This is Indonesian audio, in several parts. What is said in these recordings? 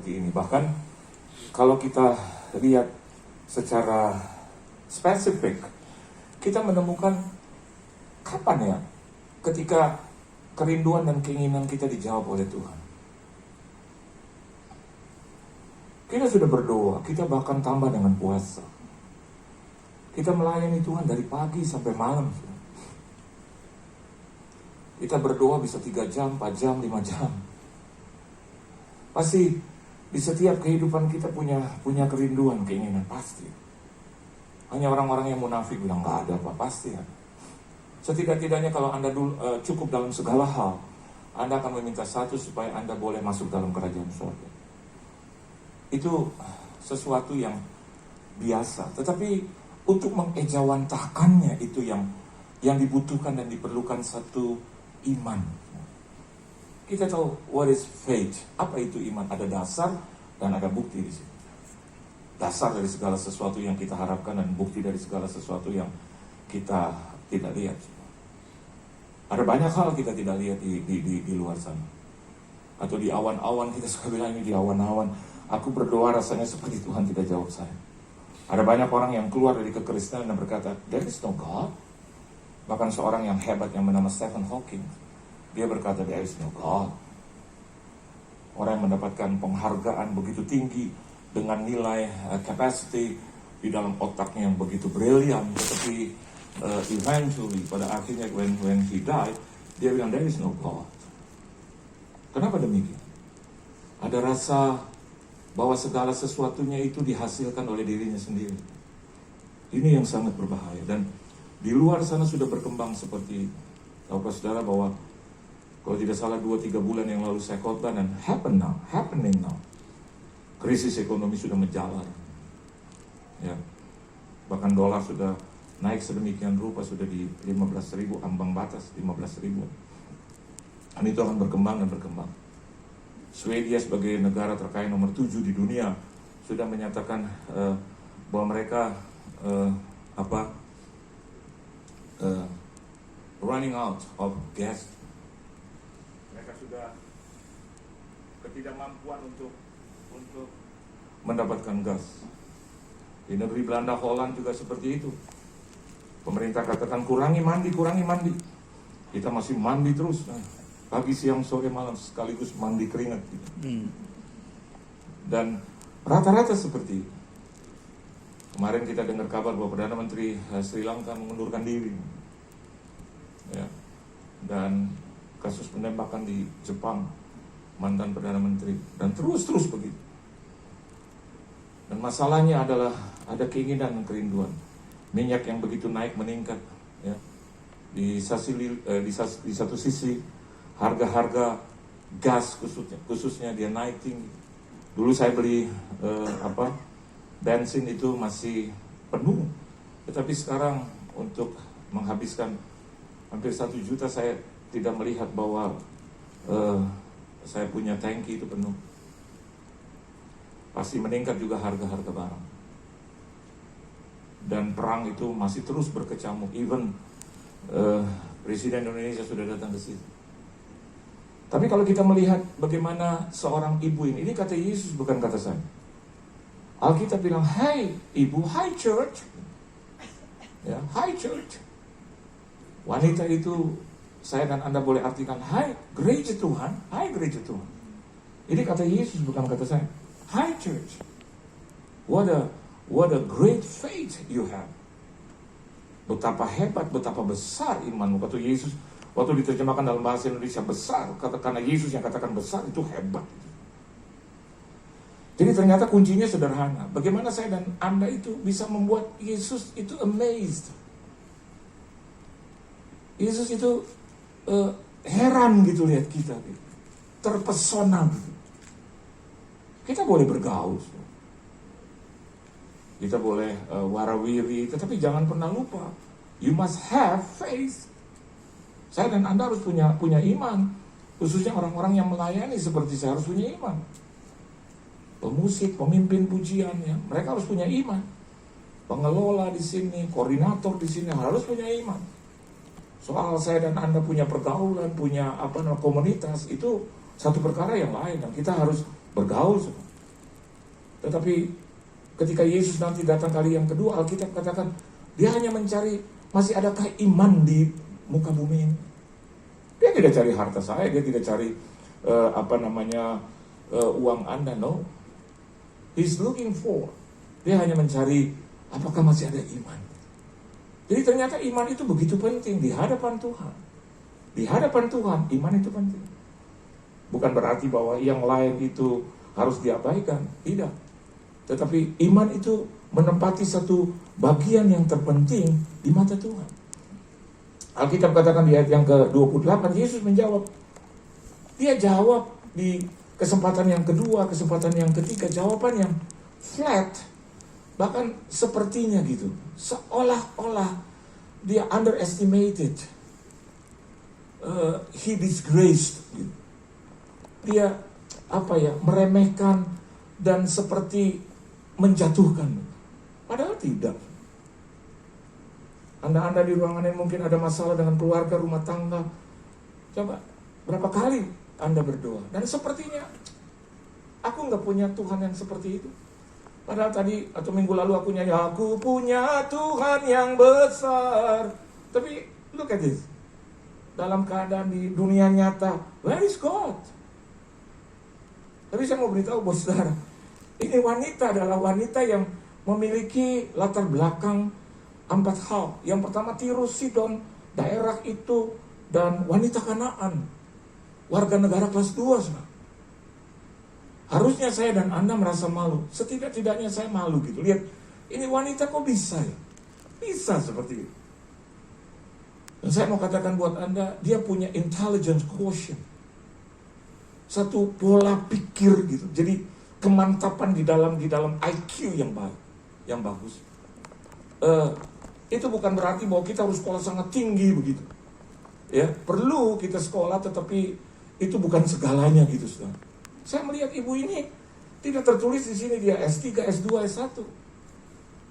seperti ini. Bahkan kalau kita lihat secara spesifik, kita menemukan kapan ya ketika kerinduan dan keinginan kita dijawab oleh Tuhan. Kita sudah berdoa, kita bahkan tambah dengan puasa. Kita melayani Tuhan dari pagi sampai malam. Kita berdoa bisa 3 jam, 4 jam, 5 jam. Pasti di setiap kehidupan kita punya kerinduan, keinginan, pasti. Hanya orang-orang yang munafik bilang nggak ada apa, pasti ada. Setidak-tidaknya kalau Anda cukup dalam segala hal, Anda akan meminta satu supaya Anda boleh masuk dalam kerajaan surga. Itu sesuatu yang biasa. Tetapi untuk mengejawantahkannya itu yang dibutuhkan dan diperlukan satu iman. Kita tahu what is faith. Apa itu iman? Ada dasar dan ada bukti di sini. Dasar dari segala sesuatu yang kita harapkan dan bukti dari segala sesuatu yang kita tidak lihat. Ada banyak hal kita tidak lihat di luar sana. Atau di awan-awan, kita suka bilang ini di awan-awan. Aku berdoa rasanya seperti Tuhan tidak jawab saya. Ada banyak orang yang keluar dari kekristenan dan berkata, there is no God. Bahkan seorang yang hebat yang bernama Stephen Hawking, dia berkata, there is no God. Orang yang mendapatkan penghargaan begitu tinggi dengan nilai capacity di dalam otaknya yang begitu brilian, tetapi eventually pada akhirnya when he died, dia bilang there is no God. Kenapa demikian? Ada rasa bahwa segala sesuatunya itu dihasilkan oleh dirinya sendiri. Ini yang sangat berbahaya. Dan di luar sana sudah berkembang seperti, tahukah saudara bahwa kalau tidak salah 2-3 bulan yang lalu saya khotbah dan happening now. Krisis ekonomi sudah menjalar. Ya. Bahkan dolar sudah naik sedemikian rupa, sudah di 15.000, ambang batas 15.000. Dan itu akan berkembang dan berkembang. Swedia sebagai negara terkaya nomor 7 di dunia sudah menyatakan bahwa mereka running out of gas. Mereka sudah ketidakmampuan untuk mendapatkan gas. Di negeri Belanda, Holland juga seperti itu. Pemerintah katakan kurangi mandi. Kita masih mandi terus. Pagi, siang, sore, malam sekaligus mandi keringat gitu. Dan rata-rata seperti itu. Kemarin kita dengar kabar bahwa Perdana Menteri Sri Lanka mengundurkan diri. Ya. Dan kasus penembakan di Jepang, mantan Perdana Menteri. Dan terus begitu. Dan masalahnya adalah ada keinginan dan kerinduan. Minyak yang begitu naik meningkat. Ya. Di satu sisi harga-harga gas khususnya dia naik tinggi. Dulu saya beli bensin itu masih penuh, tetapi sekarang untuk menghabiskan hampir 1 juta saya tidak melihat bahwa saya punya tangki itu penuh. Pasti meningkat juga harga-harga barang. Dan perang itu masih terus berkecamuk. Even Presiden Indonesia sudah datang ke situ. Tapi kalau kita melihat bagaimana seorang ibu ini kata Yesus bukan kata saya. Alkitab bilang, "Hai ibu, hai church." Ya, hai church. Wanita itu saya dan Anda boleh artikan, "Hai gereja Tuhan, hai gereja Tuhan." Ini kata Yesus bukan kata saya. Hai church. What a great faith you have. Betapa hebat, betapa besar imanmu. Kata Yesus, waktu diterjemahkan dalam bahasa Indonesia besar, karena Yesus yang katakan besar itu hebat. Jadi ternyata kuncinya sederhana. Bagaimana saya dan Anda itu bisa membuat Yesus itu amazed. Yesus itu heran gitu lihat kita, gitu. Terpesona gitu. Kita boleh bergaul, kita boleh warawiri, tetapi jangan pernah lupa, you must have faith. Saya dan Anda harus punya iman. Khususnya orang-orang yang melayani seperti saya harus punya iman. Pemusik, pemimpin pujian, ya, mereka harus punya iman. Pengelola di sini, koordinator di sini harus punya iman. Soal saya dan Anda punya pergaulan, punya komunitas, itu satu perkara yang lain. Dan kita harus bergaul. Tetapi ketika Yesus nanti datang kali yang kedua, Alkitab katakan dia hanya mencari masih adakah iman di muka bumi ini. Dia tidak cari harta saya, dia tidak cari uang Anda, no. He's looking for. Dia hanya mencari apakah masih ada iman. Jadi ternyata iman itu begitu penting di hadapan Tuhan. Di hadapan Tuhan, iman itu penting. Bukan berarti bahwa yang lain itu harus diabaikan, tidak. Tetapi iman itu menempati satu bagian yang terpenting di mata Tuhan. Alkitab katakan di ayat yang ke-28, Yesus menjawab. Dia jawab di kesempatan yang kedua, kesempatan yang ketiga, jawaban yang flat. Bahkan sepertinya gitu. Seolah-olah dia underestimated. He disgraced. Gitu. Dia meremehkan dan seperti menjatuhkan. Padahal tidak. Anda di ruangan ini mungkin ada masalah dengan keluarga, rumah tangga. Coba, berapa kali Anda berdoa? Dan sepertinya, aku nggak punya Tuhan yang seperti itu. Padahal tadi atau minggu lalu aku nyanyi, aku punya Tuhan yang besar. Tapi, look at this. Dalam keadaan di dunia nyata, where is God? Tapi saya mau beritahu bos saudara, ini wanita adalah wanita yang memiliki latar belakang 4 hal. Yang pertama Tirus, Sidon, daerah itu, dan wanita Kanaan. Warga negara kelas 2. Saudara. Harusnya saya dan Anda merasa malu. Setidak-tidaknya saya malu gitu. Lihat, ini wanita kok bisa ya? Bisa seperti itu. Dan saya mau katakan buat Anda, dia punya intelligence quotient. Satu pola pikir gitu. Jadi kemantapan di dalam IQ yang baik, yang bagus. Itu bukan berarti bahwa kita harus sekolah sangat tinggi begitu. Ya, perlu kita sekolah, tetapi itu bukan segalanya gitu, saudara. Saya melihat ibu ini tidak tertulis di sini dia S3, S2, S1.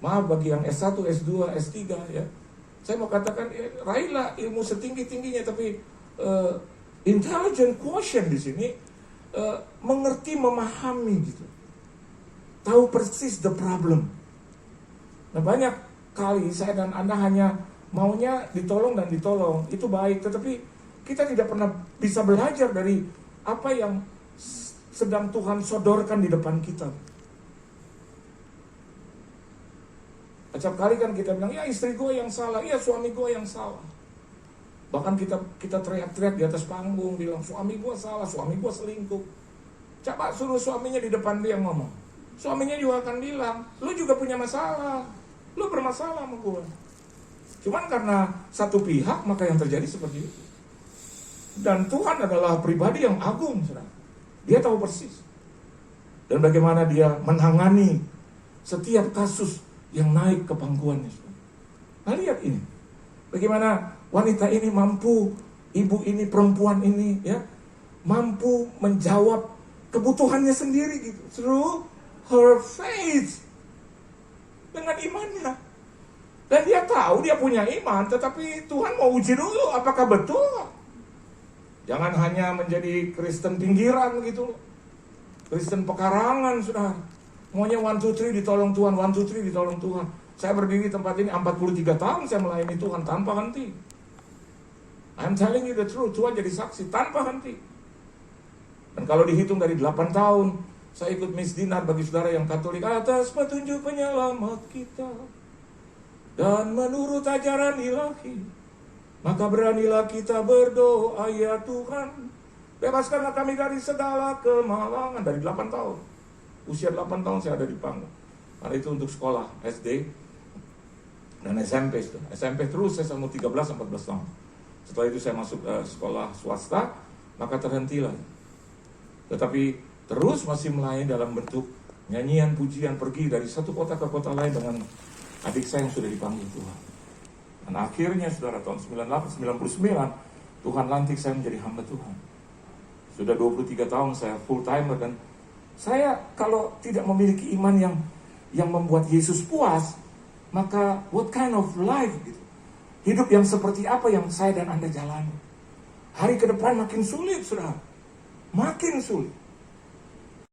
Maaf bagi yang S1, S2, S3 ya. Saya mau katakan raihlah ilmu setinggi-tingginya, tapi intelligent quotient di sini mengerti, memahami gitu. Tahu persis the problem. Nah, banyak kali saya dan Anda hanya maunya ditolong dan ditolong, itu baik, tetapi kita tidak pernah bisa belajar dari apa yang sedang Tuhan sodorkan di depan kita. Setiap kali kan kita bilang, ya istri gue yang salah, ya suami gue yang salah. Bahkan kita teriak-teriak di atas panggung, bilang suami gue salah, suami gue selingkuh. Coba suruh suaminya di depan dia ngomong. Suaminya juga akan bilang, lu juga punya masalah. Lu bermasalah sama gue. Cuman karena satu pihak, maka yang terjadi seperti itu. Dan Tuhan adalah pribadi yang agung, saudara. Dia tahu persis. Dan bagaimana dia menangani setiap kasus yang naik ke pangkuannya. Nah, lihat ini. Bagaimana wanita ini mampu, ibu ini, perempuan ini, ya, mampu menjawab kebutuhannya sendiri gitu. Through her faith. Dengan imannya. Dan dia tahu dia punya iman, tetapi Tuhan mau uji dulu apakah betul. Jangan hanya menjadi Kristen pinggiran gitu. Kristen pekarangan, saudara. Maunya 1, 2, 3 ditolong Tuhan, 1, 2, 3 ditolong Tuhan. Saya berdiri di tempat ini 43 tahun saya melayani Tuhan tanpa henti. I'm telling you the truth, Tuhan jadi saksi tanpa henti. Dan kalau dihitung dari 8 tahun, saya ikut misdinar bagi saudara yang Katolik atas petunjuk penyelamat kita. Dan menurut ajaran ilahi, maka beranilah kita berdoa, ya Tuhan, bebaskanlah kami dari segala kemalangan. Dari 8 tahun. Usia 8 tahun saya ada di panggung. Karena itu untuk sekolah SD dan SMP. SMP terus saya selama 13-14 tahun. Setelah itu saya masuk sekolah swasta, maka terhentilah. Tetapi terus masih melayani dalam bentuk nyanyian, pujian, pergi dari satu kota ke kota lain dengan adik saya yang sudah dipanggil Tuhan. Dan akhirnya saudara tahun 98-99 Tuhan lantik saya menjadi hamba Tuhan. Sudah 23 tahun saya full timer, dan saya kalau tidak memiliki iman yang membuat Yesus puas, maka what kind of life gitu? Hidup yang seperti apa yang saya dan Anda jalani? Hari ke depan makin sulit, saudara. Makin sulit.